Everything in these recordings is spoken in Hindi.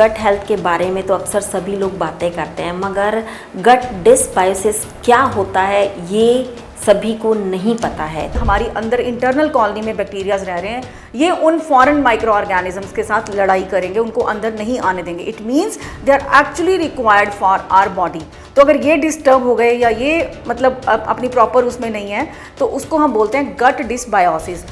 गट हेल्थ के बारे में तो अक्सर सभी लोग बातें करते हैं, मगर गट डिसबायोसिस क्या होता है ये सभी को नहीं पता है। हमारी अंदर इंटरनल कॉलोनी में बैक्टीरियाज रह रहे हैं, ये उन फॉरेन माइक्रो ऑर्गेनिजम्स के साथ लड़ाई करेंगे, उनको अंदर नहीं आने देंगे। It means they are actually required for our body. तो अगर ये डिस्टर्ब हो गए या ये मतलब अपनी प्रॉपर उसमें नहीं है तो उसको हम बोलते हैं गट डिसबायोसिस।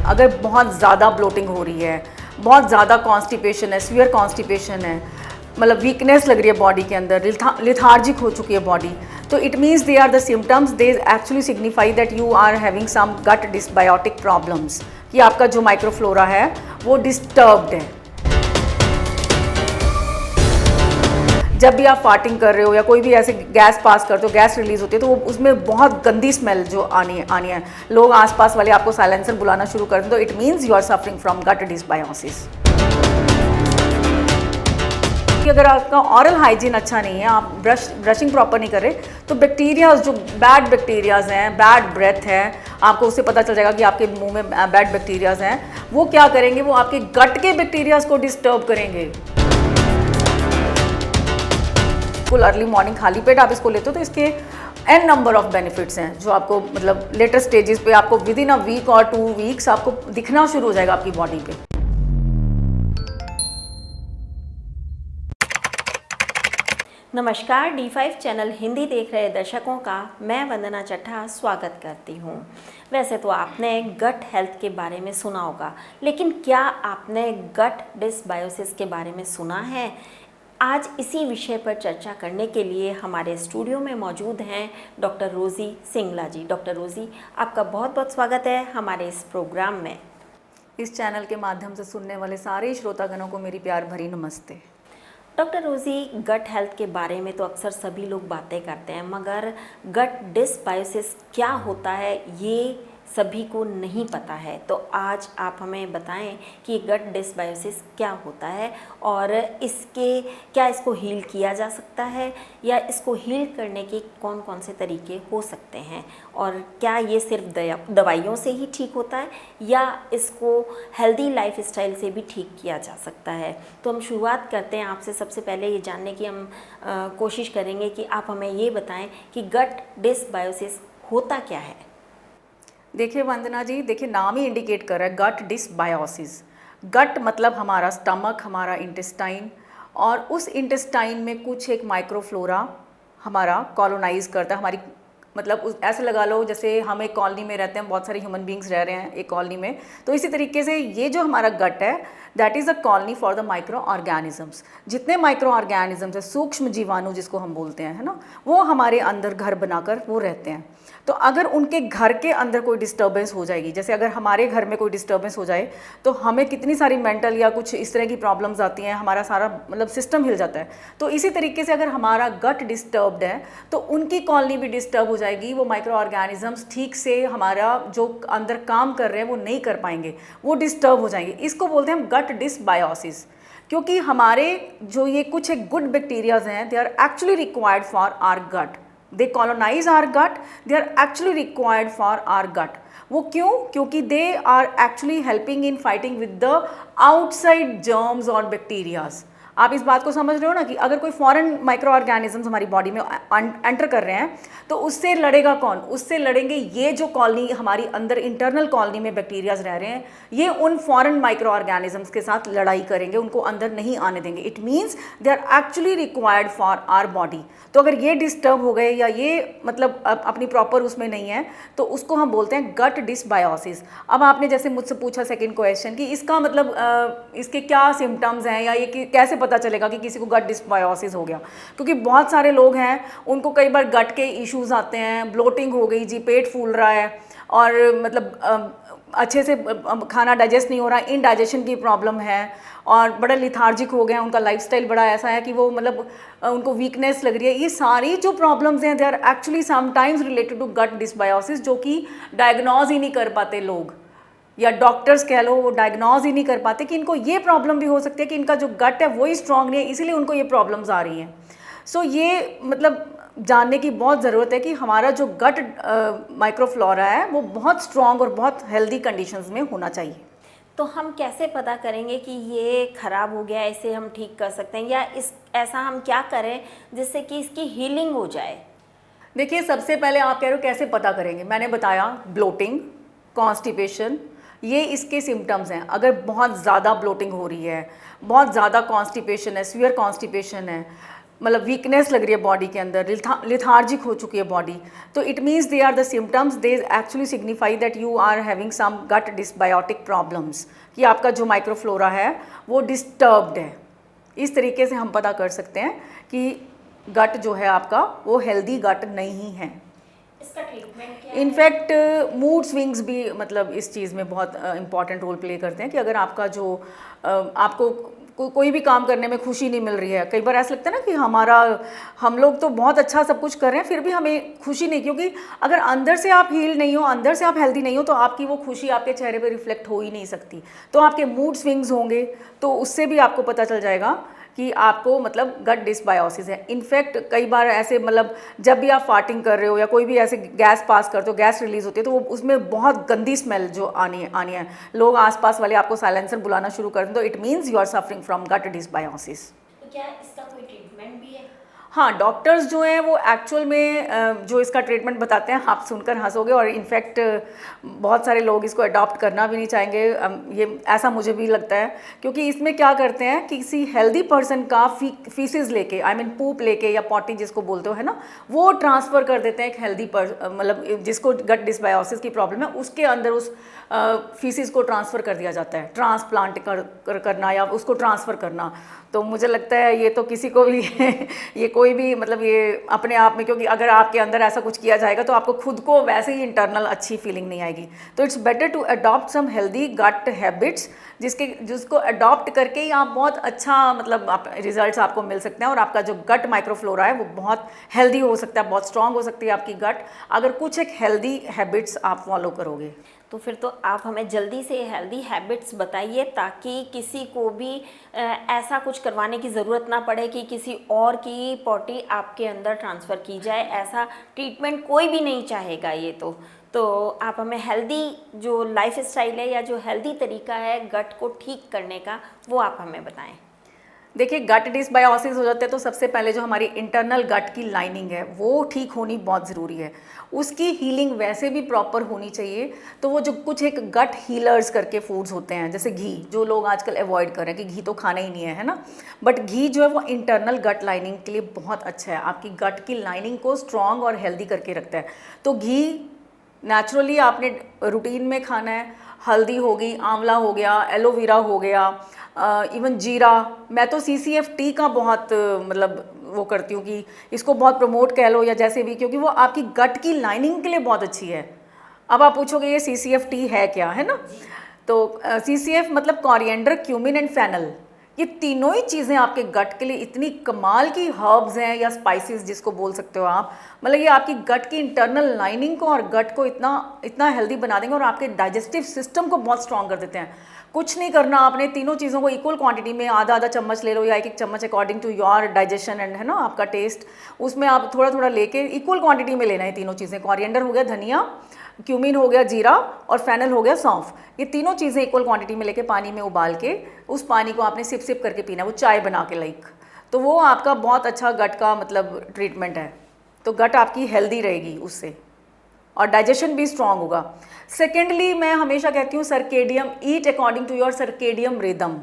अगर बहुत ज़्यादा ब्लोटिंग हो रही है, बहुत ज़्यादा कॉन्स्टिपेशन है, सीवियर कॉन्स्टिपेशन है, मतलब वीकनेस लग रही है बॉडी के अंदर, लिथार्जिक हो चुकी है बॉडी, तो it means they are the symptoms, they actually signify that you are having some gut dysbiotic problems, कि आपका जो माइक्रोफ्लोरा है वो डिस्टर्ब्ड है। जब भी आप फार्टिंग कर रहे हो या कोई भी ऐसे गैस पास करते हो, गैस रिलीज होती है, तो वो उसमें बहुत गंदी स्मेल जो आनी है, लोग आसपास वाले आपको साइलेंसर बुलाना शुरू कर दें, तो it means you are suffering from gut dysbiosis. अगर आपका ऑरल हाइजीन अच्छा नहीं है, आप ब्रशिंग प्रॉपर नहीं कर रहे, तो बैक्टीरियाज जो बैड बैक्टीरियाज हैं, बैड ब्रेथ है, आपको उससे पता चल जाएगा कि आपके मुंह में बैड बैक्टीरियाज हैं। वो क्या करेंगे, वो आपके गट के बैक्टीरियाज को डिस्टर्ब करेंगे। फुल अर्ली मॉर्निंग खाली पेट आप इसको लेते हो तो इसके एन नंबर ऑफ बेनिफिट्स हैं, जो आपको मतलब लेटर स्टेजेस पे आपको विद इन अ वीक और 2 वीक्स आपको दिखना शुरू हो जाएगा आपकी बॉडी पे। नमस्कार, D5 चैनल हिंदी देख रहे दर्शकों का मैं वंदना चट्टा स्वागत करती हूँ। वैसे तो आपने गट हेल्थ के बारे में सुना होगा, लेकिन क्या आपने गट डिसबायोसिस के बारे में सुना है? आज इसी विषय पर चर्चा करने के लिए हमारे स्टूडियो में मौजूद हैं डॉक्टर रोज़ी सिंगला जी। डॉक्टर रोज़ी, आपका बहुत बहुत स्वागत है हमारे इस प्रोग्राम में। इस चैनल के माध्यम से सुनने वाले सारे श्रोतागणों को मेरी प्यार भरी नमस्ते। डॉक्टर रोज़ी, गट हेल्थ के बारे में तो अक्सर सभी लोग बातें करते हैं, मगर गट डिसबायोसिस क्या होता है ये सभी को नहीं पता है। तो आज आप हमें बताएं कि गट डिसबायोसिस क्या होता है और इसको हील किया जा सकता है, या इसको हील करने के कौन कौन से तरीके हो सकते हैं, और क्या ये सिर्फ दवाइयों से ही ठीक होता है या इसको हेल्दी लाइफस्टाइल से भी ठीक किया जा सकता है। तो हम शुरुआत करते हैं आपसे। सबसे पहले ये जानने की हम कोशिश करेंगे कि आप हमें ये बताएं कि गट डिसबायोसिस होता क्या है। देखिए वंदना जी, देखिए नाम ही इंडिकेट कर रहा है गट डिसबायोसिस। गट मतलब हमारा स्टमक, हमारा इंटेस्टाइन, और उस इंटेस्टाइन में कुछ एक माइक्रोफ्लोरा हमारा कॉलोनाइज करता है। हमारी मतलब ऐसे लगा लो जैसे हम एक कॉलोनी में रहते हैं, बहुत सारे ह्यूमन बींग्स रह रहे हैं एक कॉलोनी में, तो इसी तरीके से ये जो हमारा गट है that is a colony for the micro organisms. जितने माइक्रो ऑर्गेनिजम्स है, सूक्ष्म जीवाणु जिसको हम बोलते हैं, है ना, वो हमारे अंदर घर बनाकर वो रहते हैं। तो अगर उनके घर के अंदर कोई डिस्टर्बेंस हो जाएगी, जैसे अगर हमारे घर में कोई डिस्टर्बेंस हो जाए तो हमें कितनी सारी मेंटल या कुछ इस तरह की प्रॉब्लम्स आती हैं, हमारा सारा मतलब सिस्टम हिल जाता है। तो इसी तरीके से अगर हमारा गट डिस्टर्ब्ड है तो उनकी कॉलोनी भी डिस्टर्ब हो जाएगी। वो माइक्रो ऑर्गेनिजम्स ठीक से हमारा जो अंदर काम कर रहे हैं वो नहीं कर पाएंगे, वो डिस्टर्ब हो जाएंगे। इसको बोलते हैं हम गट डिसबायोसिस, क्योंकि हमारे जो ये कुछ एक गुड बैक्टीरियाज हैं, they are actually required for our gut, they colonise our gut, they are actually required for our gut. वो क्यों? क्योंकि they are actually helping in fighting with the outside germs और बैक्टीरियाज। आप इस बात को समझ रहे हो ना कि अगर कोई फॉरेन माइक्रो ऑर्गेनिजम्स हमारी बॉडी में एंटर कर रहे हैं तो उससे लड़ेगा कौन? उससे लड़ेंगे ये जो कॉलोनी हमारी अंदर इंटरनल कॉलोनी में बैक्टीरियाज रह रहे हैं, ये उन फॉरेन माइक्रो ऑर्गेनिजम्स के साथ लड़ाई करेंगे, उनको अंदर नहीं आने देंगे। It means they are actually required for our body. तो अगर ये डिस्टर्ब हो गए या ये मतलब अपनी प्रॉपर उसमें नहीं है तो उसको हम बोलते हैं गट डिसबायोसिस। अब आपने जैसे मुझसे पूछा सेकंड क्वेश्चन कि इसका मतलब इसके क्या सिम्टम्स हैं या ये कैसे पता चलेगा कि किसी को गट डिसबायोसिस हो गया, क्योंकि बहुत सारे लोग हैं उनको कई बार गट के इश्यूज आते हैं, ब्लोटिंग हो गई जी, पेट फूल रहा है और मतलब अच्छे से खाना डाइजेस्ट नहीं हो रहा, इनडाइजेशन की प्रॉब्लम है और बड़ा लिथार्जिक हो गए हैं, उनका लाइफस्टाइल बड़ा ऐसा है कि वो मतलब उनको वीकनेस लग रही है। ये सारी जो प्रॉब्लम्स हैं they are actually sometimes related to gut dysbiosis, जो कि डायग्नोज ही नहीं कर पाते लोग, या डॉक्टर्स कह लो, वो डायग्नोज ही नहीं कर पाते कि इनको ये प्रॉब्लम भी हो सकती है कि इनका जो गट है वही स्ट्रांग नहीं है, इसीलिए उनको ये प्रॉब्लम्स आ रही हैं। सो ये मतलब जानने की बहुत ज़रूरत है कि हमारा जो गट माइक्रोफ्लोरा है वो बहुत स्ट्रांग और बहुत हेल्दी कंडीशंस में होना चाहिए। तो हम कैसे पता करेंगे कि ये ख़राब हो गया, इसे हम ठीक कर सकते हैं, या इस ऐसा हम क्या करें जिससे कि इसकी हीलिंग हो जाए? देखिए, सबसे पहले आप कह रहे हो कैसे पता करेंगे, मैंने बताया ब्लोटिंग, कॉन्स्टिपेशन, ये इसके सिम्टम्स हैं। अगर बहुत ज़्यादा ब्लोटिंग हो रही है, बहुत ज़्यादा कॉन्स्टिपेशन है, सीवियर कॉन्स्टिपेशन है, मतलब वीकनेस लग रही है बॉडी के अंदर, लिथार्जिक हो चुकी है बॉडी, तो it means they are the symptoms, they actually signify that you are having some gut dysbiotic problems, कि आपका जो माइक्रोफ्लोरा है वो डिस्टर्ब्ड है। इस तरीके से हम पता कर सकते हैं कि गट जो है आपका वो हेल्दी गट नहीं है। इसका ट्रीटमेंट क्या इनफैक्ट मूड स्विंग्स भी मतलब इस चीज़ में बहुत इंपॉर्टेंट रोल प्ले करते हैं कि अगर आपका जो आपको कोई भी काम करने में खुशी नहीं मिल रही है, कई बार ऐसा लगता है ना कि हम लोग तो बहुत अच्छा सब कुछ कर रहे हैं फिर भी हमें खुशी नहीं, क्योंकि अगर अंदर से आप हील नहीं हो, अंदर से आप हेल्दी नहीं हो, तो आपकी वो खुशी आपके चेहरे पे रिफ्लेक्ट हो ही नहीं सकती। तो आपके मूड स्विंग्स होंगे, तो उससे भी आपको पता चल जाएगा कि आपको मतलब गट डिसबायोसिस है। इनफैक्ट कई बार ऐसे मतलब जब भी आप फार्टिंग कर रहे हो या कोई भी ऐसे गैस पास करते हो, गैस रिलीज होती है, तो वो उसमें बहुत गंदी स्मेल जो आनी है, लोग आसपास वाले आपको साइलेंसर बुलाना शुरू कर दें, तो it means you are suffering from gut dysbiosis. तो क्या इसका कोई ट्रीटमेंट भी है? हाँ, डॉक्टर्स जो हैं वो एक्चुअल में जो इसका ट्रीटमेंट बताते हैं, आप सुनकर हंसोगे, और इनफैक्ट बहुत सारे लोग इसको अडॉप्ट करना भी नहीं चाहेंगे, ये ऐसा मुझे भी लगता है, क्योंकि इसमें क्या करते हैं कि किसी हेल्दी पर्सन का फीसिस लेके, आई मीन पूप लेके या पॉटी जिसको बोलते हो है ना, वो ट्रांसफ़र कर देते हैं एक हेल्दी मतलब जिसको गट डिसबायोसिस की प्रॉब्लम है उसके अंदर उस फीसिस को ट्रांसफ़र कर दिया जाता है। ट्रांसप्लांट करना या उसको ट्रांसफ़र करना, तो मुझे लगता है ये तो किसी को भी ये कोई भी मतलब ये अपने आप में, क्योंकि अगर आपके अंदर ऐसा कुछ किया जाएगा तो आपको खुद को वैसे ही इंटरनल अच्छी फीलिंग नहीं आएगी। तो it's better to adopt some healthy gut habits, जिसको अडॉप्ट करके ही आप बहुत अच्छा मतलब आप रिजल्ट्स आपको मिल सकते हैं, और आपका जो गट माइक्रोफ्लोरा है वो बहुत हेल्दी हो सकता है, बहुत स्ट्रांग हो सकती है आपकी गट, अगर कुछ एक हेल्दी हैबिट्स आप फॉलो करोगे। तो फिर तो आप हमें जल्दी से हेल्दी हैबिट्स बताइए, ताकि किसी को भी ऐसा कुछ करवाने की ज़रूरत ना पड़े कि किसी और की पॉटी आपके अंदर ट्रांसफ़र की जाए। ऐसा ट्रीटमेंट कोई भी नहीं चाहेगा ये तो आप हमें हेल्दी जो लाइफ स्टाइल है या जो हेल्दी तरीका है गट को ठीक करने का, वो आप हमें बताएं। देखिए, गट डिसबायोसिस हो जाते हैं तो सबसे पहले जो हमारी इंटरनल गट की लाइनिंग है वो ठीक होनी बहुत ज़रूरी है, उसकी हीलिंग वैसे भी प्रॉपर होनी चाहिए। तो वो जो कुछ एक गट हीलर्स करके फूड्स होते हैं, जैसे घी, जो लोग आजकल अवॉइड कर रहे हैं कि घी तो खाना ही नहीं है ना, बट घी जो है वो इंटरनल गट लाइनिंग के लिए बहुत अच्छा है, आपकी गट की लाइनिंग को स्ट्रॉन्ग और हेल्दी करके रखता है। तो घी नेचुरली आपने रूटीन में खाना है। हल्दी होगी, आंवला हो गया, एलोवेरा हो गया, इवन जीरा। मैं तो CCFT का बहुत मतलब वो करती हूँ कि इसको बहुत प्रमोट कह लो या जैसे भी, क्योंकि वो आपकी गट की लाइनिंग के लिए बहुत अच्छी है। अब आप पूछोगे ये CCFT है क्या, है ना? तो CCF मतलब कोरिएंडर, क्यूमिन एंड फेनल, ये तीनों ही चीज़ें आपके गट के लिए इतनी कमाल की हर्ब्स हैं या स्पाइसेस जिसको बोल सकते हो आप, मतलब ये आपकी गट की इंटरनल लाइनिंग को और गट को इतना हेल्दी बना देंगे और आपके डाइजेस्टिव सिस्टम को बहुत स्ट्रॉन्ग कर देते हैं। कुछ नहीं करना आपने, तीनों चीज़ों को इक्वल क्वांटिटी में आधा आधा चम्मच ले लो या एक चम्मच according to your digestion and है ना आपका टेस्ट, उसमें आप थोड़ा थोड़ा लेके इक्वल क्वांटिटी में लेना है तीनों चीज़ें। कोरिएंडर हो गया धनिया, क्यूमिन हो गया जीरा, और फेनल हो गया सौंफ। ये तीनों चीज़ें इक्वल क्वांटिटी में लेके पानी में उबाल के उस पानी को आपने सिप सिप करके पीना है, वो चाय बना के लाइक। तो वो आपका बहुत अच्छा गट का मतलब ट्रीटमेंट है। तो गट आपकी हेल्दी रहेगी उससे और डाइजेशन भी स्ट्रांग होगा। सेकेंडली, मैं हमेशा कहती हूँ circadian, eat according to your circadian rhythm.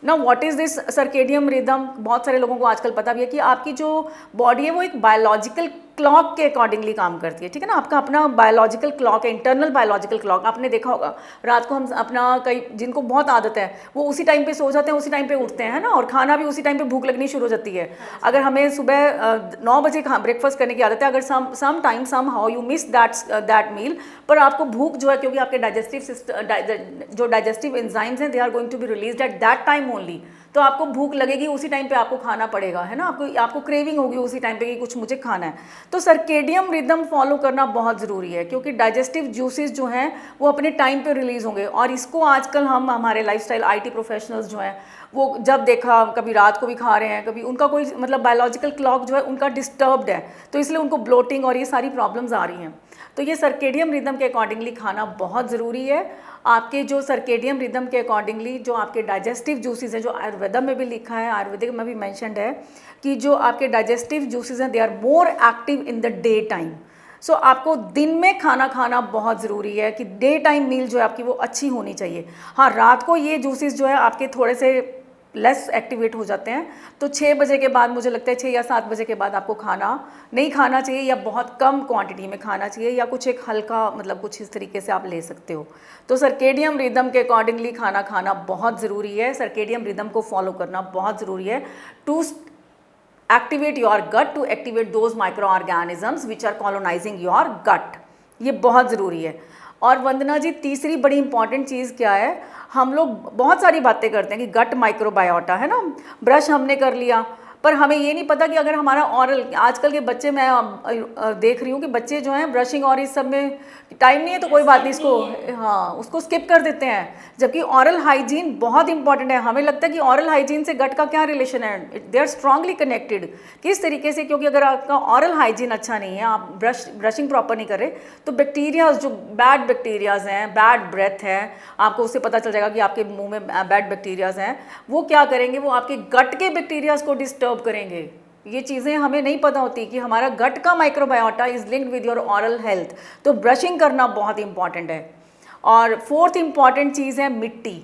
ना what is this circadian rhythm? बहुत सारे लोगों को आजकल पता भी है कि आपकी जो बॉडी है वो एक बायोलॉजिकल क्लॉक के अकॉर्डिंगली काम करती है, ठीक है ना? आपका अपना बायोलॉजिकल क्लॉक है, इंटरनल बायोलॉजिकल क्लॉक। आपने देखा होगा रात को हम अपना कई जिनको बहुत आदत है वो उसी टाइम पे सो जाते हैं, उसी टाइम पे उठते हैं, है ना? और खाना भी उसी टाइम पे भूख लगनी शुरू हो जाती है। अगर हमें सुबह 9 बजे ब्रेकफास्ट करने की आदत है, अगर sometime somehow you miss that meal, पर आपको भूख जो है, क्योंकि आपके डाइजेस्टिव सिस्टम जो डाइजेस्टिव एंजाइम्स हैं they are going to be released at that time only, तो आपको भूख लगेगी उसी टाइम पे आपको खाना पड़ेगा, है ना? आपको क्रेविंग होगी उसी टाइम पे कि कुछ मुझे खाना है। तो सर्केडियम रिदम फॉलो करना बहुत ज़रूरी है, क्योंकि डाइजेस्टिव जूसेस जो हैं वो अपने टाइम पे रिलीज़ होंगे। और इसको आजकल हम हमारे लाइफस्टाइल IT प्रोफेशनल्स जो हैं वो जब देखा कभी रात को भी खा रहे हैं, कभी उनका कोई मतलब बायोलॉजिकल क्लॉक जो है उनका डिस्टर्ब्ड है, तो इसलिए उनको ब्लोटिंग और ये सारी प्रॉब्लम्स आ रही हैं। तो ये सर्केडियम रिदम के अकॉर्डिंगली खाना बहुत ज़रूरी है। आपके जो सर्केडियम रिदम के अकॉर्डिंगली जो आपके डाइजेस्टिव जूसेस हैं, जो आयुर्वेदा में भी लिखा है, आयुर्वेदिक में भी मैंशनड है कि जो आपके डाइजेस्टिव जूसेस हैं they are more active in the day time. So आपको दिन में खाना खाना बहुत ज़रूरी है कि डे टाइम मील जो है आपकी वो अच्छी होनी चाहिए। हाँ, रात को ये जूसेस जो है आपके थोड़े से लेस एक्टिवेट हो जाते हैं, तो 6 बजे के बाद मुझे लगता है 6 या 7 बजे के बाद आपको खाना नहीं खाना चाहिए, या बहुत कम क्वांटिटी में खाना चाहिए, या कुछ एक हल्का मतलब कुछ इस तरीके से आप ले सकते हो। तो सर्केडियम रिदम के अकॉर्डिंगली खाना खाना बहुत ज़रूरी है, सर्केडियम रिदम को फॉलो करना बहुत ज़रूरी है to activate your gut, to activate those micro organisms which are colonising your gut. ये बहुत ज़रूरी है। और वंदना जी, तीसरी बड़ी इंपॉर्टेंट चीज़ क्या है, हम लोग बहुत सारी बातें करते हैं कि गट माइक्रोबायोटा है ना, ब्रश हमने कर लिया, पर हमें ये नहीं पता कि अगर हमारा ऑरल, आजकल के बच्चे, मैं देख रही हूँ कि बच्चे जो हैं ब्रशिंग और इस सब में टाइम नहीं है तो कोई बात नहीं, इसको हाँ उसको स्किप कर देते हैं, जबकि ऑरल हाइजीन बहुत इंपॉर्टेंट है। हमें लगता है कि ऑरल हाइजीन से गट का क्या रिलेशन है, दे आर स्ट्रांगली कनेक्टेड। किस तरीके से, क्योंकि अगर आपका ऑरल हाइजीन अच्छा नहीं है, आप ब्रशिंग प्रॉपर नहीं कर रहे, तो बैक्टीरियाज, जो बैड बैक्टीरियाज हैं, बैड ब्रेथ है, आपको उससे पता चल जाएगा कि आपके मुंह में बैड बैक्टीरियाज हैं, वो क्या करेंगे, वो आपके गट के बैक्टीरियाज को डिस्टर्ब करेंगे। ये चीज़ें हमें नहीं पता होती कि हमारा गट का microbiota is linked with your oral health. तो ब्रशिंग करना बहुत इंपॉर्टेंट है। और फोर्थ इंपॉर्टेंट चीज़ है मिट्टी।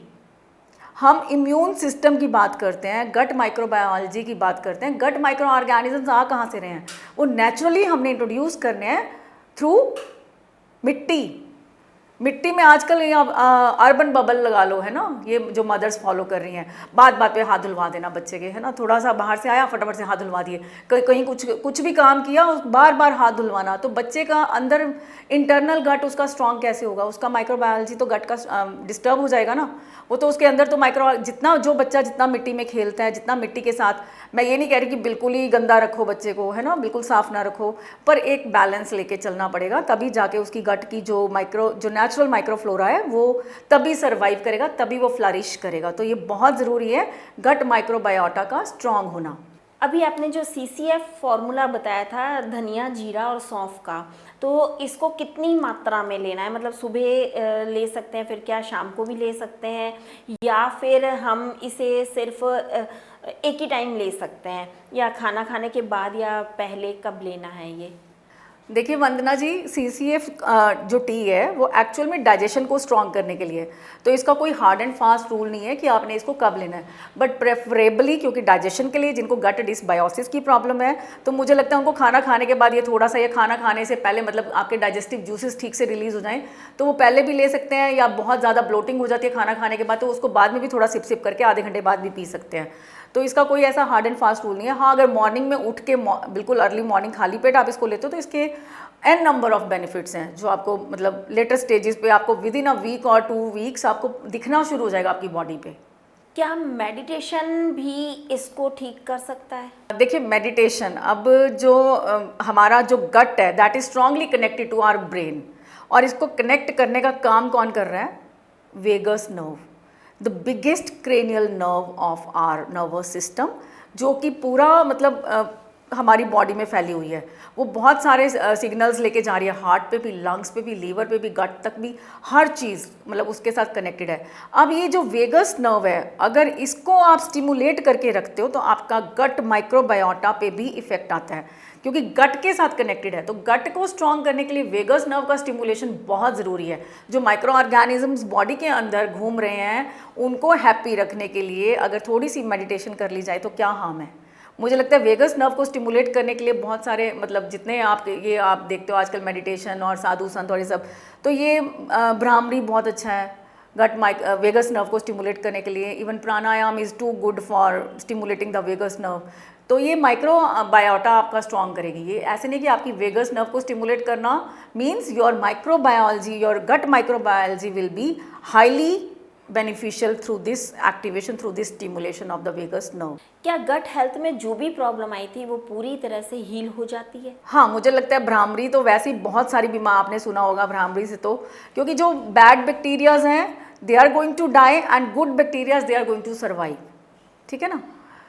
हम इम्यून सिस्टम की बात करते हैं, गट माइक्रोबायोलॉजी की बात करते हैं, गट माइक्रो ऑर्गेनिजम्स आ कहाँ से रहे हैं, वो नेचुरली हमने इंट्रोड्यूस करने हैं थ्रू मिट्टी। मिट्टी में आजकल ये अर्बन बबल लगा लो, है ना, ये जो मदर्स फॉलो कर रही हैं, बात बात पे हाथ धुलवा देना बच्चे के, है ना, थोड़ा सा बाहर से आया फटाफट से हाथ धुलवा दिए, कहीं कुछ भी काम किया बार बार हाथ धुलवाना। तो बच्चे का अंदर इंटरनल गट उसका स्ट्रांग कैसे होगा, उसका माइक्रोबायोलॉजी तो गट का डिस्टर्ब हो जाएगा ना। वो तो उसके अंदर तो माइक्रो, जितना जो बच्चा जितना मिट्टी में खेलता है, जितना मिट्टी के साथ, मैं ये नहीं कह रही कि बिल्कुल ही गंदा रखो बच्चे को, है ना, बिल्कुल साफ ना रखो, पर एक बैलेंस लेके चलना पड़ेगा, तभी जाके उसकी गट की जो नेचुरल माइक्रोफ्लोरा है वो तभी सर्वाइव करेगा, तभी वो फ्लरिश करेगा। तो ये बहुत ज़रूरी है गट माइक्रोबायोटा का स्ट्रांग होना। अभी आपने जो CCF फॉर्मूला बताया था धनिया, जीरा और सौंफ का, तो इसको कितनी मात्रा में लेना है, मतलब सुबह ले सकते हैं, फिर क्या शाम को भी ले सकते हैं, या फिर हम इसे सिर्फ एक ही टाइम ले सकते हैं, या खाना खाने के बाद या पहले कब लेना है ये? देखिए वंदना जी, CCF जो टी है वो एक्चुअल में डाइजेशन को स्ट्रॉन्ग करने के लिए, तो इसका कोई हार्ड एंड फास्ट रूल नहीं है कि आपने इसको कब लेना है, बट प्रेफरेबली क्योंकि डाइजेशन के लिए जिनको गट डिसबायोसिस की प्रॉब्लम है, तो मुझे लगता है उनको खाना खाने के बाद ये थोड़ा सा, ये खाना खाने से पहले, मतलब आपके डाइजेस्टिव जूसेस ठीक से रिलीज हो जाएं, तो वो पहले भी ले सकते हैं, या बहुत ज़्यादा ब्लोटिंग हो जाती है खाना खाने के बाद, तो उसको बाद में भी थोड़ा सिप सिप करके आधे घंटे बाद भी पी सकते हैं। तो इसका कोई ऐसा हार्ड एंड फास्ट रूल नहीं है। हाँ, अगर मॉर्निंग में उठ के बिल्कुल अर्ली मॉर्निंग खाली पेट आप इसको लेते हो तो इसके एन नंबर ऑफ बेनिफिट्स हैं, जो आपको मतलब लेटर स्टेजेस पे आपको विद इन अ वीक और 2 वीक्स आपको दिखना शुरू हो जाएगा आपकी बॉडी पे। क्या मेडिटेशन भी इसको ठीक कर सकता है? देखिए मेडिटेशन, अब जो हमारा जो गट है that is strongly connected to our brain, और इसको कनेक्ट करने का काम कौन कर रहा है? Vagus nerve, the biggest cranial nerve of our nervous system, जो कि पूरा मतलब हमारी बॉडी में फैली हुई है। वो बहुत सारे सिग्नल्स लेके जा रही है, हार्ट पे भी, लंग्स पे भी, लीवर पे भी, गट तक भी, हर चीज़ मतलब उसके साथ कनेक्टेड है। अब ये जो वेगस नर्व है, अगर इसको आप स्टिमुलेट करके रखते हो तो आपका गट माइक्रोबायोटा पे भी इफेक्ट आता है, क्योंकि गट के साथ कनेक्टेड है। तो गट को स्ट्रॉन्ग करने के लिए वेगस नर्व का स्टिमुलेशन बहुत ज़रूरी है। जो माइक्रो ऑर्गेनिजम्स बॉडी के अंदर घूम रहे हैं उनको हैप्पी रखने के लिए अगर थोड़ी सी मेडिटेशन कर ली जाए तो क्या हार्म है। मुझे लगता है वेगस नर्व को स्टिमुलेट करने के लिए बहुत सारे, मतलब जितने आप देखते हो आजकल मेडिटेशन और साधु संत और ये सब, तो ये भ्रामरी बहुत अच्छा है वेगस नर्व को स्टिमुलेट करने के लिए। Even pranayama is too good for stimulating the vagus nerve. तो ये माइक्रो बायोटा आपका स्ट्रॉन्ग करेगी। ये ऐसे नहीं कि आपकी वेगस नर्व को स्टिमुलेट करना means your microbiology, your gut microbiology will be highly beneficial through this activation, through this stimulation of the vagus nerve. क्या गट हेल्थ में जो भी प्रॉब्लम आई थी वो पूरी तरह से हील हो जाती है? हाँ, मुझे लगता है भ्रामरी तो वैसे ही बहुत सारी बीमार आपने सुना होगा भ्रामरी से, तो क्योंकि जो बैड बैक्टीरियाज हैं they are going to die and good bacterias they are going to survive, ठीक है ना।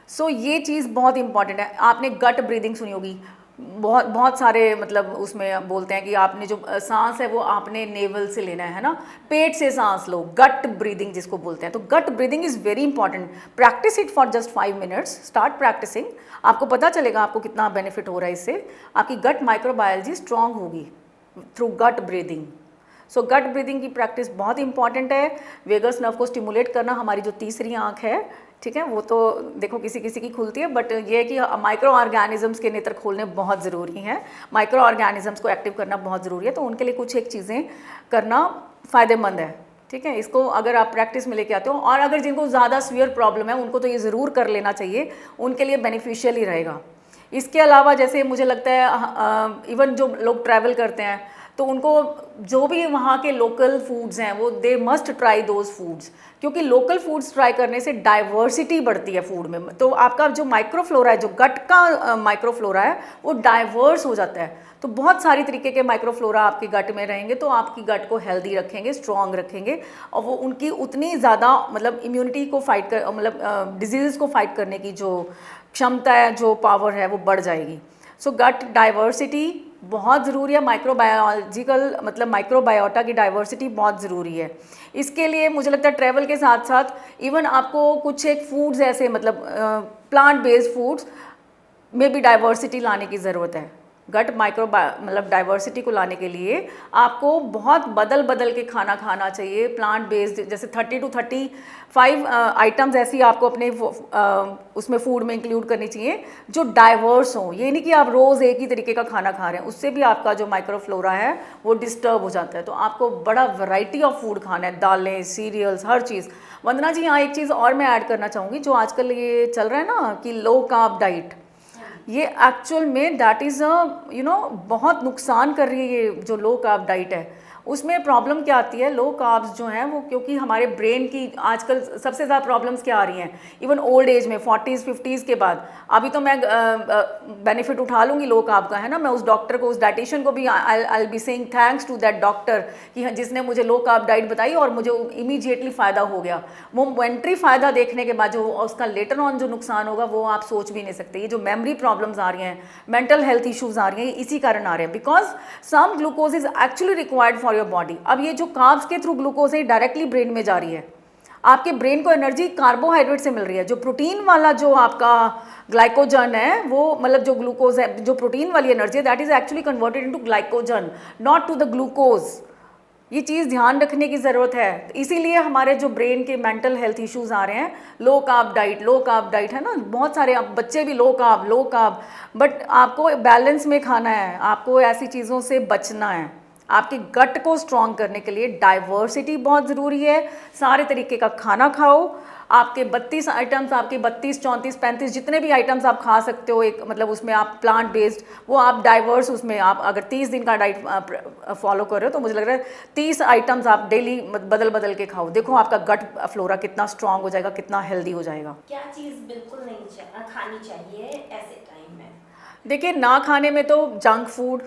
सो ये चीज़ बहुत इंपॉर्टेंट है। आपने गट ब्रीदिंग सुनी होगी, बहुत बहुत सारे मतलब उसमें बोलते हैं कि आपने जो सांस है वो आपने नेवल से लेना है ना, पेट से सांस लो, गट ब्रीदिंग जिसको बोलते हैं। तो gut breathing is very important. Practice it for just 5 minutes, start practicing, आपको पता चलेगा आपको कितना बेनिफिट हो रहा है इससे। आपकी गट माइक्रोबायोलॉजी स्ट्रांग होगी थ्रू गट ब्रीदिंग। सो गट ब्रीदिंग की प्रैक्टिस बहुत इंपॉर्टेंट है। वेगस नर्व को स्टिमुलेट करना, हमारी जो तीसरी आंख है, ठीक है, वो तो देखो किसी किसी की खुलती है, बट ये है कि माइक्रो ऑर्गेनिजम्स के नेत्र खोलने बहुत ज़रूरी हैं, माइक्रो ऑर्गेनिजम्स को एक्टिव करना बहुत ज़रूरी है। तो उनके लिए कुछ एक चीज़ें करना फ़ायदेमंद है, ठीक है। इसको अगर आप प्रैक्टिस में लेके आते हो, और अगर जिनको ज़्यादा सीवियर प्रॉब्लम है उनको तो ये ज़रूर कर लेना चाहिए, उनके लिए बेनिफिशियल ही रहेगा। इसके अलावा जैसे मुझे लगता है इवन जो लोग ट्रैवल करते हैं तो उनको जो भी वहाँ के लोकल फूड्स हैं वो they must try those foods, क्योंकि लोकल फूड्स ट्राई करने से डाइवर्सिटी बढ़ती है फूड में। तो आपका जो माइक्रोफ्लोरा है, जो गट का माइक्रोफ्लोरा है, वो डाइवर्स हो जाता है। तो बहुत सारी तरीके के माइक्रोफ्लोरा आपके गट में रहेंगे तो आपकी गट को हेल्दी रखेंगे, स्ट्रॉन्ग रखेंगे, और वो उनकी उतनी ज़्यादा मतलब इम्यूनिटी को फाइट कर, मतलब डिजीज़ को फाइट करने की जो क्षमता है, जो पावर है, वो बढ़ जाएगी। सो गट डाइवर्सिटी बहुत ज़रूरी है, माइक्रोबायोलॉजिकल मतलब माइक्रोबायोटा की डाइवर्सिटी बहुत ज़रूरी है। इसके लिए मुझे लगता है ट्रैवल के साथ साथ इवन आपको कुछ एक फूड्स ऐसे मतलब प्लांट बेस्ड फूड्स में भी डाइवर्सिटी लाने की ज़रूरत है। गट मतलब डाइवर्सिटी को लाने के लिए आपको बहुत बदल बदल के खाना खाना चाहिए, प्लांट बेस्ड, जैसे 30 to 35 आइटम्स ऐसी आपको अपने उसमें फूड में इंक्लूड करनी चाहिए जो डाइवर्स हों। ये नहीं कि आप रोज़ एक ही तरीके का खाना खा रहे हैं, उससे भी आपका जो माइक्रोफ्लोरा है वो डिस्टर्ब हो जाता है। तो आपको बड़ा वैरायटी ऑफ फूड खाना है, दालें, सीरियल्स, हर चीज़। वंदना जी, यहाँ एक चीज़ और मैं ऐड करना चाहूँगी, जो आजकल ये चल रहा है ना कि लो कार्ब डाइट, ये एक्चुअल में दैट इज़ बहुत नुकसान कर रही है। ये जो लो कार्ब डाइट है उसमें प्रॉब्लम क्या आती है, लो कार्ब्स जो हैं वो, क्योंकि हमारे ब्रेन की आजकल सबसे ज़्यादा प्रॉब्लम्स क्या आ रही हैं इवन ओल्ड एज में, 40s 50s के बाद। अभी तो मैं बेनिफिट उठा लूँगी लो कार्ब का, है ना, मैं उस डॉक्टर को, उस डाइटिशियन को भी I be saying thanks to that doctor कि जिसने मुझे लो कार्ब डाइट बताई और मुझे इमीडिएटली फ़ायदा हो गया। मोमेंट्री फ़ायदा देखने के बाद जो उसका लेटर ऑन जो नुकसान होगा वो आप सोच भी नहीं सकते। ये जो मेमोरी प्रॉब्लम्स आ रही हैं, मेंटल हेल्थ इश्यूज़ आ रही हैं, इसी कारण आ रहे हैं, because some glucose is actually required for your body. अब ये जो कार्ब्स के थ्रू ग्लूकोज है डायरेक्टली ब्रेन में जा रही है, आपके ब्रेन को एनर्जी कार्बोहाइड्रेट से मिल रही है। जो प्रोटीन वाला जो आपका ग्लाइकोजन है, वो मतलब जो ग्लूकोज है, जो प्रोटीन वाली एनर्जी है, that is actually converted into glycogen, not to the glucose. ये चीज़ ध्यान रखने की ज़रूरत है। इसीलिए हमारे जो ब्रेन के मेंटल हेल्थ इश्यूज़ आ रहे हैं, low carb diet, low carb diet, है ना, बहुत सारे अब बच्चे भी लो कार्ब, बट आपको बैलेंस में खाना है, आपको ऐसी चीज़ों से बचना है। आपके गट को स्ट्रॉन्ग करने के लिए डाइवर्सिटी बहुत ज़रूरी है, सारे तरीके का खाना खाओ। आपके 32 आइटम्स, आपके 32, 34, 35 जितने भी आइटम्स आप खा सकते हो, एक मतलब उसमें आप प्लांट बेस्ड, वो आप डाइवर्स, उसमें आप अगर 30 दिन का डाइट फॉलो कर रहे हो तो मुझे लग रहा है 30 आइटम्स आप डेली बदल बदल के खाओ। देखो आपका गट फ्लोरा कितना स्ट्रांग हो जाएगा, कितना हेल्दी हो जाएगा। क्या चीज़ बिल्कुल नहीं खानी चाहिए ऐसे टाइम में? देखिए, ना खाने में तो जंक फूड,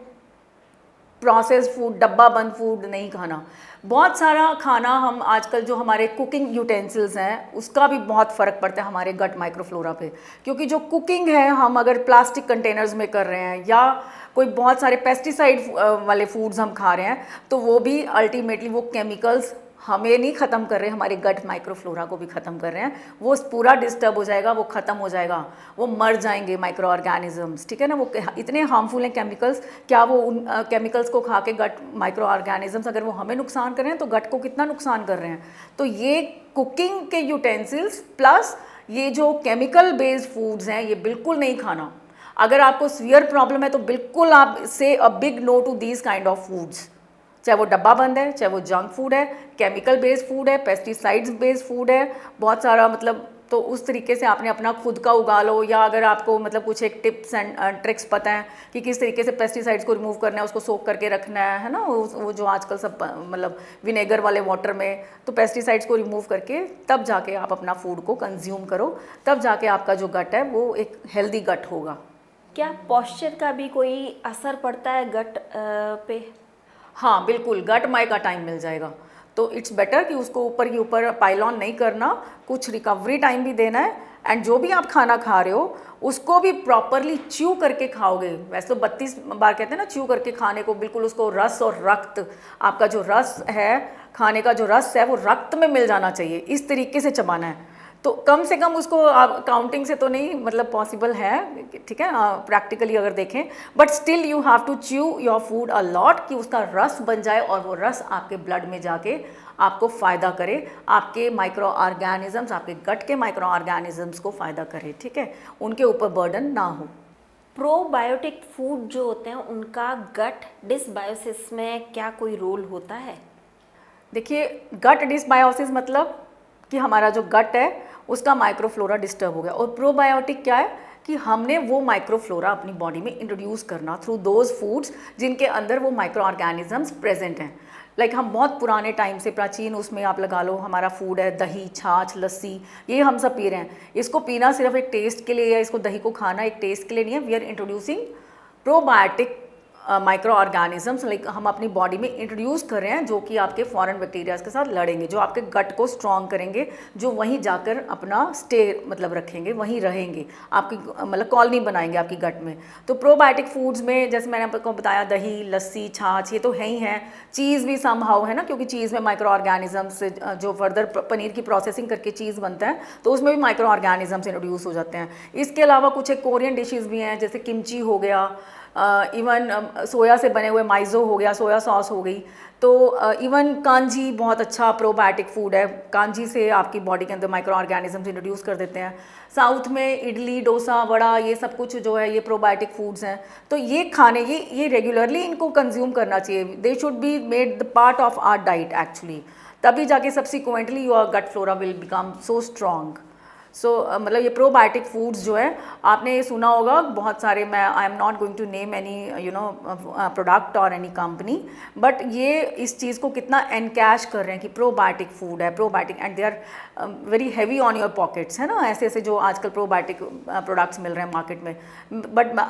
प्रोसेस फूड, डब्बा बंद फूड नहीं खाना। बहुत सारा खाना हम आजकल जो हमारे कुकिंग यूटेंसिल्स हैं उसका भी बहुत फ़र्क पड़ता है हमारे गट माइक्रोफ्लोरा पे, क्योंकि जो कुकिंग है हम अगर प्लास्टिक कंटेनर्स में कर रहे हैं या कोई बहुत सारे पेस्टिसाइड वाले फूड्स हम खा रहे हैं तो वो भी अल्टीमेटली वो केमिकल्स हमें नहीं ख़त्म कर रहे, हमारे गट माइक्रोफ्लोरा को भी ख़त्म कर रहे हैं। वो पूरा डिस्टर्ब हो जाएगा, वो ख़त्म हो जाएगा, वो मर जाएंगे माइक्रो ऑर्गेनिजम्स, ठीक है ना। वो इतने हार्मफुल हैं केमिकल्स, क्या वो उन केमिकल्स को खा के गट माइक्रो ऑर्गेनिजम्स अगर वो हमें नुकसान कर रहे हैं तो गट को कितना नुकसान कर रहे हैं। तो ये कुकिंग के यूटेंसिल्स प्लस ये जो केमिकल बेस्ड फूड्स हैं ये बिल्कुल नहीं खाना। अगर आपको सीवियर प्रॉब्लम है तो बिल्कुल आप से a big no to these kind of foods, चाहे वो डब्बा बंद है, चाहे वो जंक फूड है, केमिकल बेस्ड फूड है, पेस्टिसाइड्स बेस्ड फूड है, बहुत सारा मतलब। तो उस तरीके से आपने अपना खुद का उगा लो, या अगर आपको मतलब कुछ एक टिप्स एंड ट्रिक्स पता है कि किस तरीके से पेस्टिसाइड्स को रिमूव करना है, उसको सोक करके रखना है ना, वो जो आजकल सब मतलब विनेगर वाले वाटर में, तो पेस्टिसाइड्स को रिमूव करके तब जाके आप अपना फूड को कंज्यूम करो, तब जाके आपका जो गट है वो एक हेल्दी गट होगा। क्या पॉस्चर का भी कोई असर पड़ता है गट पे? हाँ बिल्कुल, गट माई का टाइम मिल जाएगा तो इट्स बेटर कि उसको ऊपर ही ऊपर पाइल ऑन नहीं करना, कुछ रिकवरी टाइम भी देना है। एंड जो भी आप खाना खा रहे हो उसको भी प्रॉपरली च्यू करके खाओगे। वैसे तो 32 बार कहते हैं ना च्यू करके खाने को, बिल्कुल उसको रस और रक्त, आपका जो रस है, खाने का जो रस है वो रक्त में मिल जाना चाहिए, इस तरीके से चबाना है। तो कम से कम उसको आप काउंटिंग से तो नहीं मतलब पॉसिबल है, ठीक है, प्रैक्टिकली अगर देखें, but still you have to chew your food a lot कि उसका रस बन जाए और वो रस आपके ब्लड में जाके आपको फ़ायदा करे, आपके माइक्रो ऑर्गेनिजम्स, आपके गट के माइक्रो ऑर्गेनिजम्स को फ़ायदा करे, ठीक है, उनके ऊपर बर्डन ना हो। प्रोबायोटिक फूड जो होते हैं उनका गट डिसबायोसिस में क्या कोई रोल होता है? देखिए, गट डिसबायोसिस मतलब कि हमारा जो गट है उसका माइक्रोफ्लोरा डिस्टर्ब हो गया, और प्रोबायोटिक क्या है कि हमने वो माइक्रोफ्लोरा अपनी बॉडी में इंट्रोड्यूस करना थ्रू दोज फूड्स जिनके अंदर वो माइक्रो ऑर्गेनिजम्स प्रेजेंट हैं। लाइक हम बहुत पुराने टाइम से, प्राचीन उसमें आप लगा लो, हमारा फूड है दही, छाछ, लस्सी, ये हम सब पी रहे हैं। इसको पीना सिर्फ एक टेस्ट के लिए या इसको दही को खाना एक टेस्ट के लिए नहीं है। We are introducing probiotic micro organisms, like हम अपनी बॉडी में इंट्रोड्यूस कर रहे हैं जो कि आपके फॉरेन बैक्टीरियाज के साथ लड़ेंगे, जो आपके गट को स्ट्रॉन्ग करेंगे, जो वहीं जाकर अपना स्टे मतलब रखेंगे, वहीं रहेंगे, आपकी मतलब कॉलोनी बनाएंगे आपकी गट में। तो प्रोबायोटिक फूड्स में जैसे मैंने आपको बताया, दही, लस्सी, छाछ, ये तो है ही हैं। चीज़ भी समहाउ है ना, क्योंकि चीज़ में माइक्रो ऑर्गेनिजम्स जो फर्दर पनीर की प्रोसेसिंग करके चीज़ बनता है तो उसमें भी माइक्रो ऑर्गेनिजम्स इंट्रोड्यूस हो जाते हैं। इसके अलावा कुछ एक कोरियन डिशेज़ भी हैं, जैसे किमची हो गया, इवन सोया से बने हुए माइज़ो हो गया, सोया सॉस हो गई। तो इवन कांजी बहुत अच्छा प्रोबायोटिक फूड है। कांजी से आपकी बॉडी के अंदर माइक्रो ऑर्गेनिजम्स इंट्रोड्यूस कर देते हैं। साउथ में इडली, डोसा, वड़ा, ये सब कुछ जो है ये प्रोबायोटिक फूड्स हैं। तो ये खाने, ये रेगुलरली इनको कंज्यूम करना चाहिए। They should be made the part of our diet actually, तभी जाके subsequently your gut flora will become so strong. So मतलब ये प्रोबायोटिक फूड्स जो है, आपने ये सुना होगा बहुत सारे, मैं I am not going to name any product और एनी कंपनी, बट ये इस चीज़ को कितना एनकैश कर रहे हैं कि प्रोबायोटिक फूड है, probiotic, and they are very heavy on your pockets, है ना, ऐसे ऐसे जो आजकल प्रोबायोटिक प्रोडक्ट्स मिल रहे हैं मार्केट में।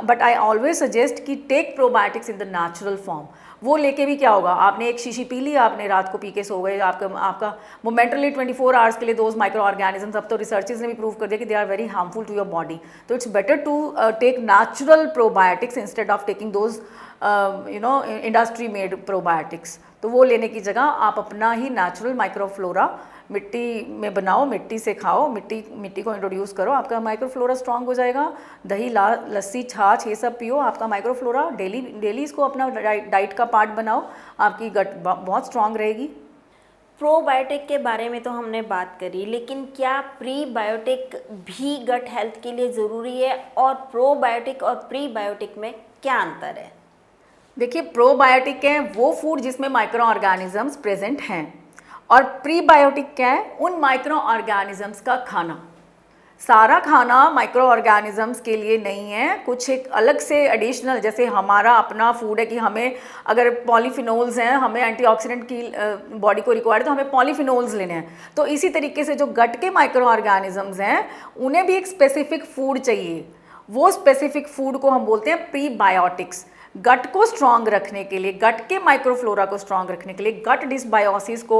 बट आई ऑलवेज सजेस्ट कि take probiotics in the natural form. वो लेके भी क्या होगा, आपने एक शीशी पी ली, आपने रात को पी के सो गए, आपका मोमेंटली 24 आवर्स के लिए दोज माइक्रो ऑर्गेनिजम्स, अब तो रिसर्चेस ने भी प्रूव कर दिया कि they are very harmful to your body. तो it's better to take natural probiotics instead of taking those industry made probiotics. तो वो लेने की जगह आप अपना ही नेचुरल माइक्रोफ्लोरा मिट्टी में बनाओ, मिट्टी से खाओ, मिट्टी को इंट्रोड्यूस करो, आपका माइक्रोफ्लोरा स्ट्रांग हो जाएगा। दही, लस्सी, छाछ, ये सब पियो, आपका माइक्रोफ्लोरा डेली इसको अपना डाइट का पार्ट बनाओ, आपकी गट बहुत स्ट्रांग रहेगी। प्रोबायोटिक के बारे में तो हमने बात करी, लेकिन क्या प्रीबायोटिक भी गट हेल्थ के लिए ज़रूरी है, और प्रोबायोटिक और प्रीबायोटिक में क्या अंतर है? देखिए, प्रोबायोटिक है वो फूड जिसमें माइक्रो ऑर्गेनिजम्स प्रेजेंट हैं, और प्रीबायोटिक क्या है, उन माइक्रो ऑर्गेनिजम्स का खाना। सारा खाना माइक्रो ऑर्गेनिजम्स के लिए नहीं है, कुछ एक अलग से एडिशनल, जैसे हमारा अपना फूड है कि हमें अगर पॉलीफिनोल्स हैं, हमें एंटीऑक्सीडेंट की बॉडी को रिक्वायर्ड, तो हमें पॉलीफिनोल्स लेने हैं। तो इसी तरीके से जो गट के माइक्रो ऑर्गेनिजम्स हैं उन्हें भी एक स्पेसिफिक फूड चाहिए। वो स्पेसिफिक फूड को हम बोलते हैं प्रीबायोटिक्स। गट को स्ट्रांग रखने के लिए, गट के माइक्रोफ्लोरा को स्ट्रांग रखने के लिए, गट डिसबायोसिस को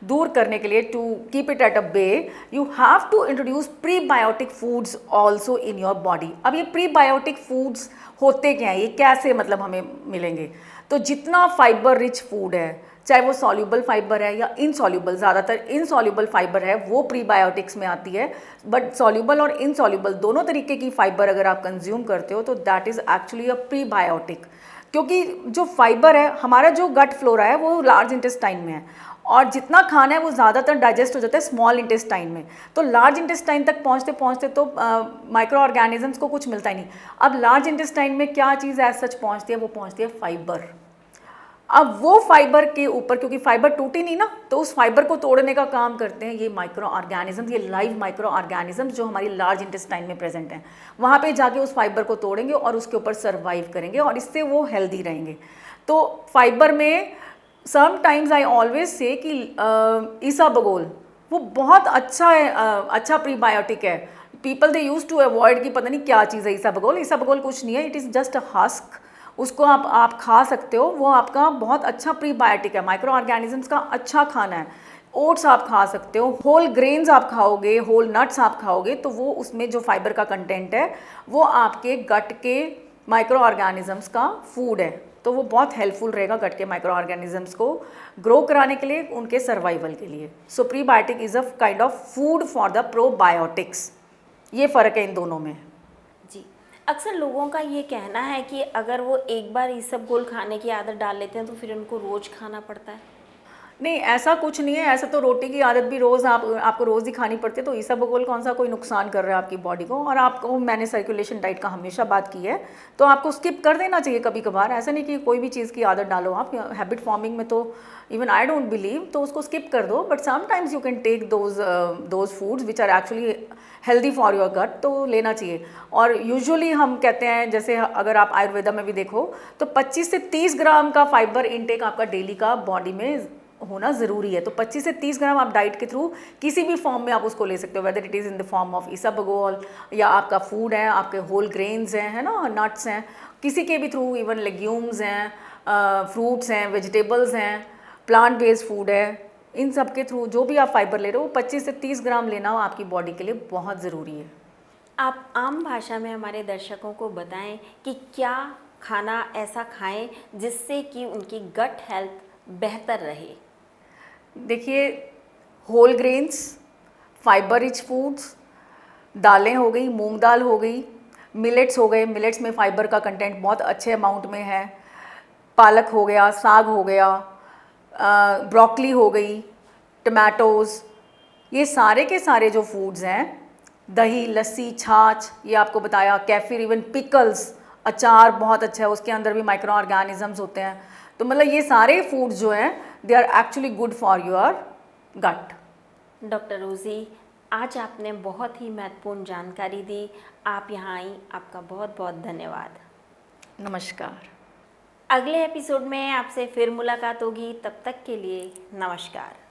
दूर करने के लिए, to keep it at a bay, you have to introduce prebiotic foods also in your body. अब ये प्रीबायोटिक फूड्स होते क्या हैं, ये कैसे मतलब हमें मिलेंगे? तो जितना फाइबर रिच फूड है, चाहे वो सॉल्यूबल फाइबर है या इनसॉल्यूबल, ज़्यादातर इनसॉल्यूबल फाइबर है वो प्रीबायोटिक्स में आती है। बट सॉल्यूबल और इनसॉल्यूबल दोनों तरीके की फाइबर अगर आप कंज्यूम करते हो तो that is actually a prebiotic. क्योंकि जो फाइबर है, हमारा जो गट फ्लोरा है वो लार्ज इंटेस्टाइन में है, और जितना खाना है वो ज़्यादातर डाइजेस्ट हो जाता है स्मॉल इंटेस्टाइन में। तो लार्ज इंटेस्टाइन तक पहुँचते पहुँचते तो माइक्रो ऑर्गेनिजम्स को कुछ मिलता ही नहीं। अब लार्ज इंटेस्टाइन में क्या चीज़ एज सच पहुँचती है, वो पहुँचती है फाइबर। अब वो फाइबर के ऊपर, क्योंकि फाइबर टूटी नहीं ना, तो उस फाइबर को तोड़ने का काम करते हैं ये माइक्रो ऑर्गेनिजम्स, ये लाइव माइक्रो ऑर्गेनिजम्स जो हमारी लार्ज इंटेस्टाइन में प्रेजेंट हैं। वहाँ पे जाके उस फाइबर को तोड़ेंगे और उसके ऊपर सर्वाइव करेंगे, और इससे वो हेल्दी रहेंगे। तो फाइबर में समटाइम्स आई ऑलवेज से कि ईसाबगोल वो बहुत अच्छा है, अच्छा प्रीबायोटिक है। People they use to avoid कि पता नहीं क्या चीज़ है ईसाबगोल। ईसाबगोल कुछ नहीं है, it is just a husk. उसको आप खा सकते हो, वो आपका बहुत अच्छा प्रीबायोटिक है, माइक्रो ऑर्गेनिजम्स का अच्छा खाना है। ओट्स आप खा सकते हो, होल ग्रेन्स आप खाओगे, होल नट्स आप खाओगे, तो वो उसमें जो फाइबर का कंटेंट है वो आपके गट के माइक्रो ऑर्गेनिजम्स का फूड है, तो वो बहुत हेल्पफुल रहेगा गट के माइक्रो ऑर्गेनिजम्स को ग्रो कराने के लिए, उनके सर्वाइवल के लिए। So prebiotic is a kind of food for the probiotics. ये फ़र्क है इन दोनों में। जी, अक्सर लोगों का ये कहना है कि अगर वो एक बार इसबगोल खाने की आदत डाल लेते हैं तो फिर उनको रोज़ खाना पड़ता है। नहीं, ऐसा कुछ नहीं है। ऐसा तो रोटी की आदत भी रोज़ आपको रोज़ ही खानी पड़ती है, तो इसबगोल कौन सा कोई नुकसान कर रहा है आपकी बॉडी को। और आपको, मैंने सर्कुलेशन डाइट का हमेशा बात की है, तो आपको स्किप कर देना चाहिए कभी कभार। ऐसा नहीं कि कोई भी चीज़ की आदत डालो आप, हैबिट फॉर्मिंग में तो इवन आई डोंट बिलीव, तो उसको स्किप कर दो। But sometimes you can take those foods which are actually healthy for your gut, तो लेना चाहिए। और यूजुअली हम कहते हैं, जैसे अगर आप आयुर्वेदा में भी देखो, तो 25 से 30 ग्राम का फाइबर इनटेक आपका डेली का बॉडी में होना ज़रूरी है। तो 25 से 30 ग्राम आप डाइट के थ्रू किसी भी फॉर्म में आप उसको ले सकते हो, whether it is in the form of isabgol, या आपका फूड है, आपके होल ग्रेन्स हैं, है ना, नट्स हैं, किसी के भी थ्रू, इवन लेग्यूम्स हैं, फ्रूट्स हैं, वेजिटेबल्स हैं, प्लांट बेस्ड फूड है, इन सब के थ्रू जो भी आप फाइबर ले रहे हो 25 से 30 ग्राम लेना आपकी बॉडी के लिए बहुत ज़रूरी है। आप आम भाषा में हमारे दर्शकों को बताएं कि क्या खाना ऐसा खाएं जिससे कि उनकी गट हेल्थ बेहतर रहे। देखिए, whole grains, fibre rich foods, दालें हो गई, मूंग दाल हो गई, मिलेट्स हो गए, मिलेट्स में फाइबर का कंटेंट बहुत अच्छे अमाउंट में है, पालक हो गया, साग हो गया, ब्रोकली हो गई, टमाटोज़, ये सारे के सारे जो फूड्स हैं, दही, लस्सी, छाछ, ये आपको बताया, कैफिर, इवन पिकल्स, अचार बहुत अच्छा है, उसके अंदर भी माइक्रो ऑर्गेनिजम्स होते हैं। तो मतलब ये सारे फूड्स जो हैं, they are actually good for your gut. Doctor Rosy, आज आपने बहुत ही महत्वपूर्ण जानकारी दी। आप यहाँ आई, आपका बहुत बहुत धन्यवाद। नमस्कार। अगले एपिसोड में आपसे फिर मुलाकात होगी, तब तक के लिए नमस्कार।